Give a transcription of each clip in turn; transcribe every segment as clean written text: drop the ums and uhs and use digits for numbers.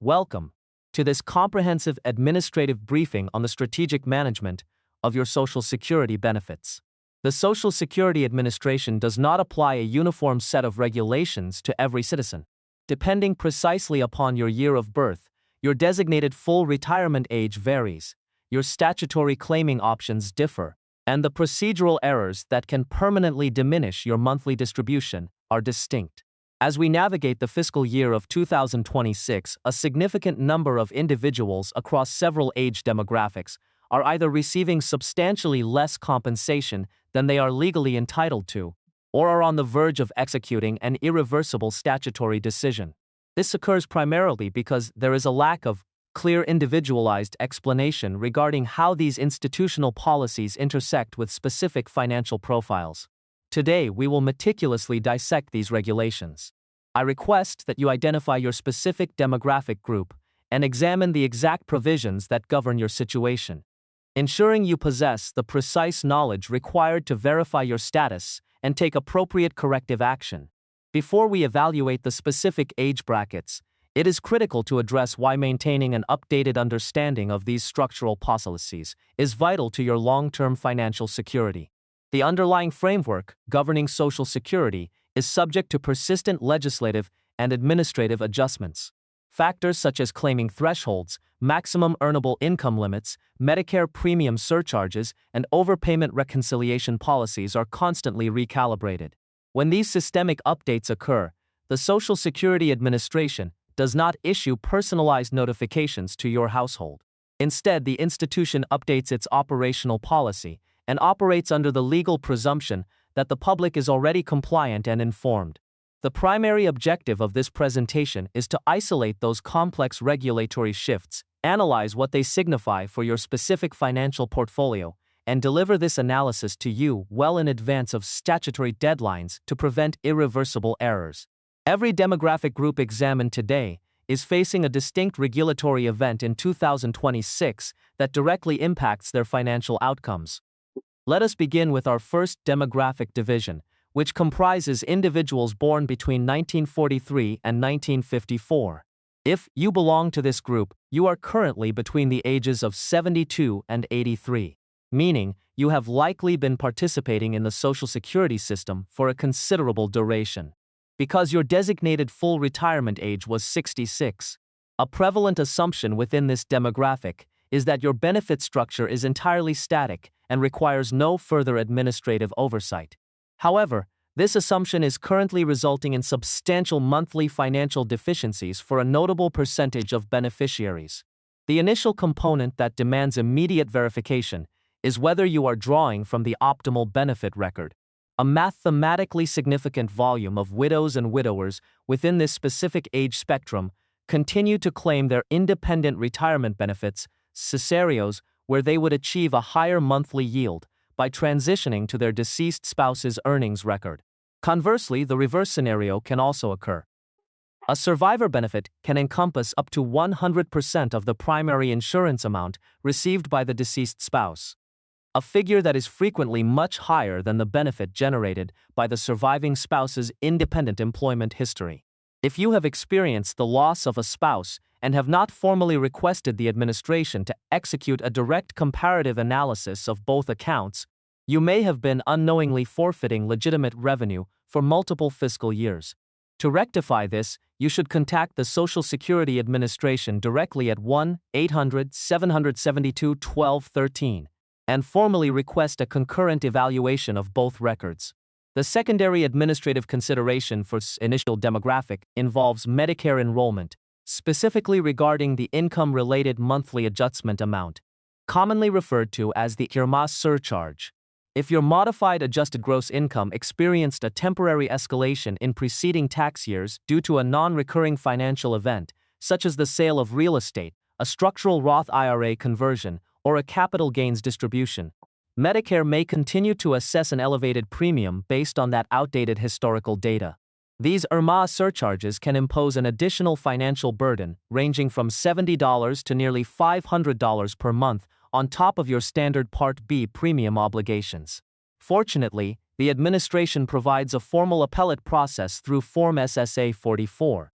Welcome to this comprehensive administrative briefing on the strategic management of your Social Security benefits. The Social Security Administration does not apply a uniform set of regulations to every citizen. Depending precisely upon your year of birth, your designated full retirement age varies, your statutory claiming options differ, and the procedural errors that can permanently diminish your monthly distribution are distinct. As we navigate the fiscal year of 2026, a significant number of individuals across several age demographics are either receiving substantially less compensation than they are legally entitled to, or are on the verge of executing an irreversible statutory decision. This occurs primarily because there is a lack of clear individualized explanation regarding how these institutional policies intersect with specific financial profiles. Today, we will meticulously dissect these regulations. I request that you identify your specific demographic group and examine the exact provisions that govern your situation, ensuring you possess the precise knowledge required to verify your status and take appropriate corrective action. Before we evaluate the specific age brackets, it is critical to address why maintaining an updated understanding of these structural policies is vital to your long-term financial security. The underlying framework governing Social Security is subject to persistent legislative and administrative adjustments. Factors such as claiming thresholds, maximum earnable income limits, Medicare premium surcharges, and overpayment reconciliation policies are constantly recalibrated. When these systemic updates occur, the Social Security Administration does not issue personalized notifications to your household. Instead, the institution updates its operational policy and operates under the legal presumption that the public is already compliant and informed. The primary objective of this presentation is to isolate those complex regulatory shifts, analyze what they signify for your specific financial portfolio, and deliver this analysis to you well in advance of statutory deadlines to prevent irreversible errors. Every demographic group examined today is facing a distinct regulatory event in 2026 that directly impacts their financial outcomes. Let us begin with our first demographic division, which comprises individuals born between 1943 and 1954. If you belong to this group, you are currently between the ages of 72 and 83, meaning you have likely been participating in the Social Security system for a considerable duration. Because your designated full retirement age was 66, a prevalent assumption within this demographic is that your benefit structure is entirely static and requires no further administrative oversight. However, this assumption is currently resulting in substantial monthly financial deficiencies for a notable percentage of beneficiaries. The initial component that demands immediate verification is whether you are drawing from the optimal benefit record. A mathematically significant volume of widows and widowers within this specific age spectrum continue to claim their independent retirement benefits, scenarios where they would achieve a higher monthly yield by transitioning to their deceased spouse's earnings record. Conversely, the reverse scenario can also occur. A survivor benefit can encompass up to 100% of the primary insurance amount received by the deceased spouse, a figure that is frequently much higher than the benefit generated by the surviving spouse's independent employment history. If you have experienced the loss of a spouse and have not formally requested the administration to execute a direct comparative analysis of both accounts, you may have been unknowingly forfeiting legitimate revenue for multiple fiscal years. To rectify this, you should contact the Social Security Administration directly at 1-800-772-1213 and formally request a concurrent evaluation of both records. The secondary administrative consideration for initial demographic involves Medicare enrollment, specifically regarding the income-related monthly adjustment amount, commonly referred to as the IRMAA surcharge. If your modified adjusted gross income experienced a temporary escalation in preceding tax years due to a non-recurring financial event, such as the sale of real estate, a structural Roth IRA conversion, or a capital gains distribution, Medicare may continue to assess an elevated premium based on that outdated historical data. These IRMAA surcharges can impose an additional financial burden ranging from $70 to nearly $500 per month on top of your standard Part B premium obligations. Fortunately, the administration provides a formal appellate process through Form SSA 44.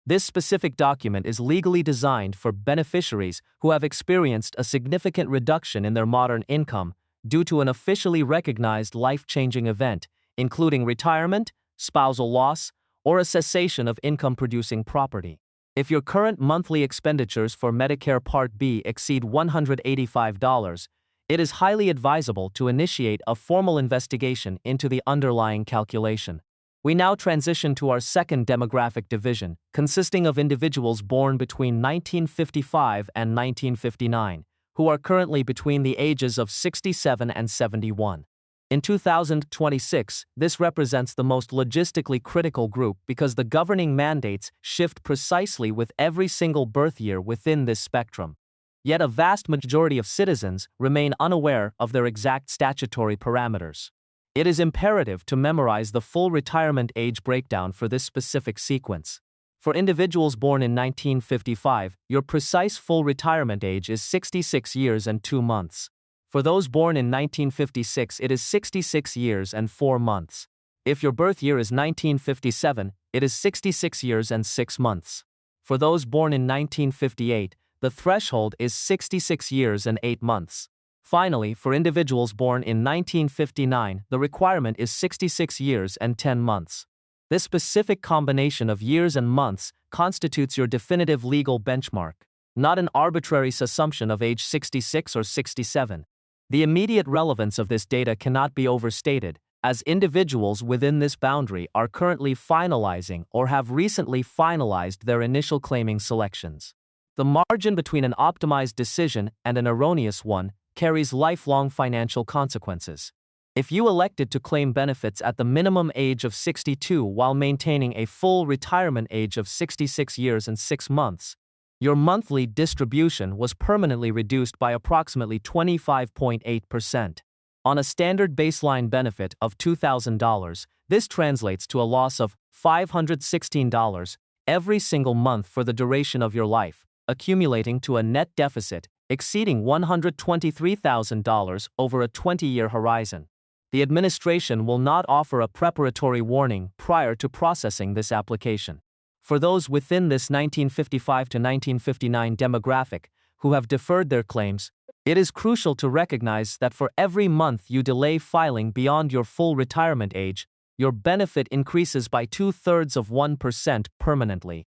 This specific document is legally designed for beneficiaries who have experienced a significant reduction in their modern income due to an officially recognized life-changing event, including retirement, spousal loss, or a cessation of income-producing property. If your current monthly expenditures for Medicare Part B exceed $185, it is highly advisable to initiate a formal investigation into the underlying calculation. We now transition to our second demographic division, consisting of individuals born between 1955 and 1959, who are currently between the ages of 67 and 71. In 2026, this represents the most logistically critical group because the governing mandates shift precisely with every single birth year within this spectrum. Yet a vast majority of citizens remain unaware of their exact statutory parameters. It is imperative to memorize the full retirement age breakdown for this specific sequence. For individuals born in 1955, your precise full retirement age is 66 years and 2 months. For those born in 1956, it is 66 years and 4 months. If your birth year is 1957, it is 66 years and 6 months. For those born in 1958, the threshold is 66 years and 8 months. Finally, for individuals born in 1959, the requirement is 66 years and 10 months. This specific combination of years and months constitutes your definitive legal benchmark, not an arbitrary assumption of age 66 or 67. The immediate relevance of this data cannot be overstated, as individuals within this boundary are currently finalizing or have recently finalized their initial claiming selections. The margin between an optimized decision and an erroneous one carries lifelong financial consequences. If you elected to claim benefits at the minimum age of 62 while maintaining a full retirement age of 66 years and 6 months, your monthly distribution was permanently reduced by approximately 25.8%. On a standard baseline benefit of $2,000, this translates to a loss of $516 every single month for the duration of your life, accumulating to a net deficit exceeding $123,000 over a 20-year horizon. The administration will not offer a preparatory warning prior to processing this application. For those within this 1955 to 1959 demographic who have deferred their claims, it is crucial to recognize that for every month you delay filing beyond your full retirement age, your benefit increases by 0.2% permanently.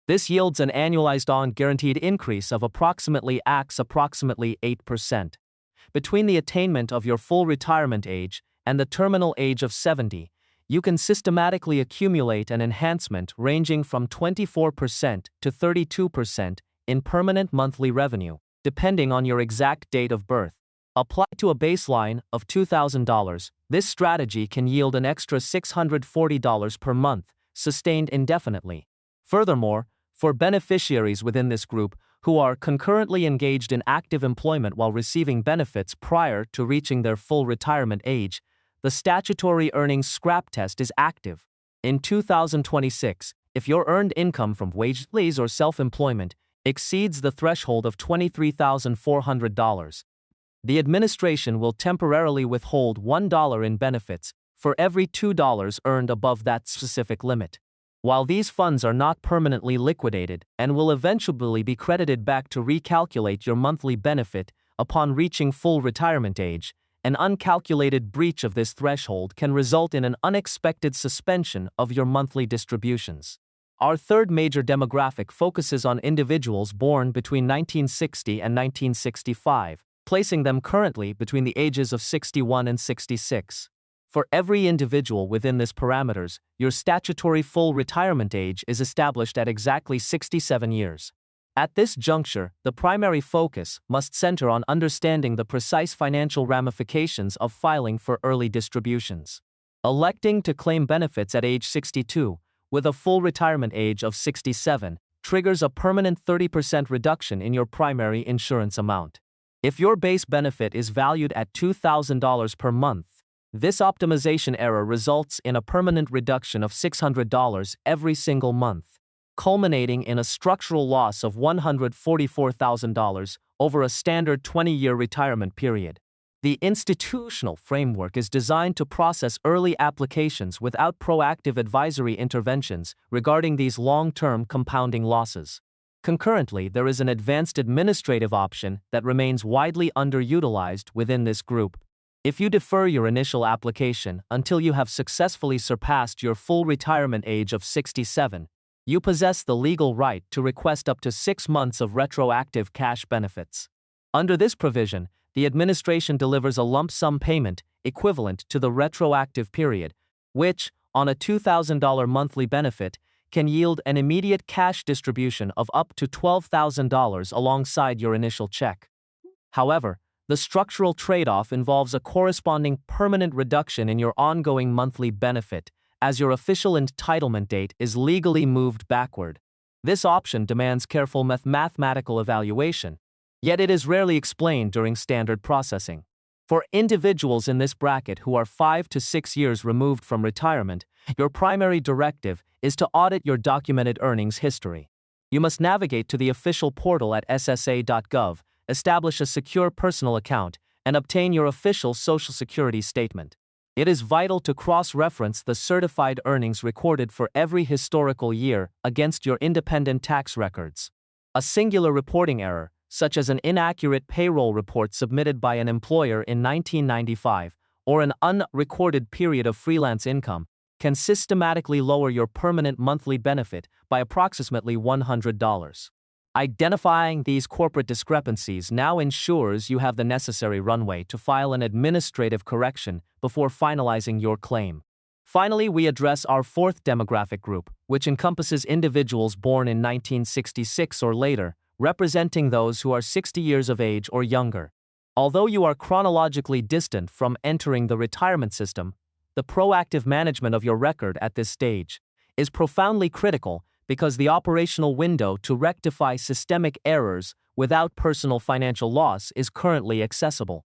This yields an annualized guaranteed increase of approximately 8%. Between the attainment of your full retirement age and the terminal age of 70, you can systematically accumulate an enhancement ranging from 24% to 32% in permanent monthly revenue, depending on your exact date of birth. Applied to a baseline of $2,000, this strategy can yield an extra $640 per month, sustained indefinitely. Furthermore, for beneficiaries within this group who are concurrently engaged in active employment while receiving benefits prior to reaching their full retirement age, the statutory earnings scrap test is active. In 2026, if your earned income from wages or self-employment exceeds the threshold of $23,400, the administration will temporarily withhold $1 in benefits for every $2 earned above that specific limit. While these funds are not permanently liquidated and will eventually be credited back to recalculate your monthly benefit upon reaching full retirement age, an uncalculated breach of this threshold can result in an unexpected suspension of your monthly distributions. Our third major demographic focuses on individuals born between 1960 and 1965, placing them currently between the ages of 61 and 66. For every individual within this parameters, your statutory full retirement age is established at exactly 67 years. At this juncture, the primary focus must center on understanding the precise financial ramifications of filing for early distributions. Electing to claim benefits at age 62, with a full retirement age of 67, triggers a permanent 30% reduction in your primary insurance amount. If your base benefit is valued at $2,000 per month, this optimization error results in a permanent reduction of $600 every single month, culminating in a structural loss of $144,000 over a standard 20-year retirement period. The institutional framework is designed to process early applications without proactive advisory interventions regarding these long-term compounding losses. Concurrently, there is an advanced administrative option that remains widely underutilized within this group. If you defer your initial application until you have successfully surpassed your full retirement age of 67, you possess the legal right to request up to 6 months of retroactive cash benefits. Under this provision, the administration delivers a lump sum payment equivalent to the retroactive period, which, on a $2,000 monthly benefit, can yield an immediate cash distribution of up to $12,000 alongside your initial check. However, the structural trade-off involves a corresponding permanent reduction in your ongoing monthly benefit, as your official entitlement date is legally moved backward. This option demands careful mathematical evaluation, yet it is rarely explained during standard processing. For individuals in this bracket who are 5 to 6 years removed from retirement, your primary directive is to audit your documented earnings history. You must navigate to the official portal at ssa.gov, establish a secure personal account, and obtain your official Social Security statement. It is vital to cross-reference the certified earnings recorded for every historical year against your independent tax records. A singular reporting error, such as an inaccurate payroll report submitted by an employer in 1995, or an unrecorded period of freelance income, can systematically lower your permanent monthly benefit by approximately $100. Identifying these corporate discrepancies now ensures you have the necessary runway to file an administrative correction before finalizing your claim. Finally, we address our fourth demographic group, which encompasses individuals born in 1966 or later, representing those who are 60 years of age or younger. Although you are chronologically distant from entering the retirement system, the proactive management of your record at this stage is profoundly critical because the operational window to rectify systemic errors without personal financial loss is currently accessible.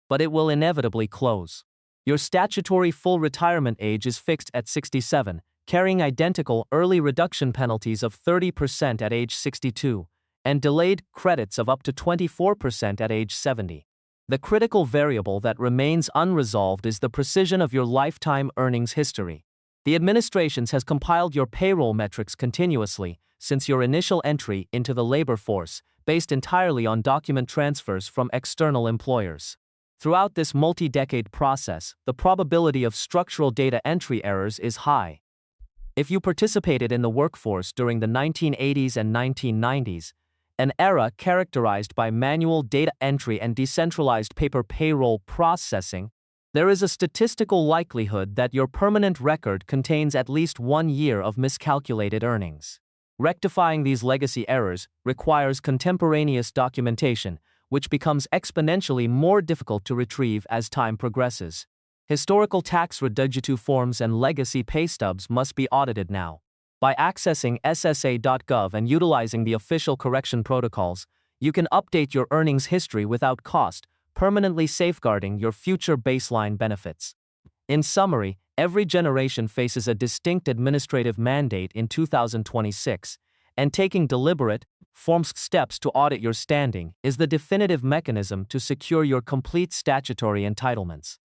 But it will inevitably close. Your statutory full retirement age is fixed at 67, carrying identical early reduction penalties of 30% at age 62, and delayed credits of up to 24% at age 70. The critical variable that remains unresolved is the precision of your lifetime earnings history. The administration has compiled your payroll metrics continuously since your initial entry into the labor force, based entirely on document transfers from external employers. Throughout this multi-decade process, the probability of structural data entry errors is high. If you participated in the workforce during the 1980s and 1990s, an era characterized by manual data entry and decentralized paper payroll processing, there is a statistical likelihood that your permanent record contains at least 1 year of miscalculated earnings. Rectifying these legacy errors requires contemporaneous documentation, which becomes exponentially more difficult to retrieve as time progresses. Historical tax reductive forms and legacy pay stubs must be audited now. By accessing ssa.gov and utilizing the official correction protocols, you can update your earnings history without cost, permanently safeguarding your future baseline benefits. In summary, every generation faces a distinct administrative mandate in 2026, and taking deliberate, informed steps to audit your standing is the definitive mechanism to secure your complete statutory entitlements.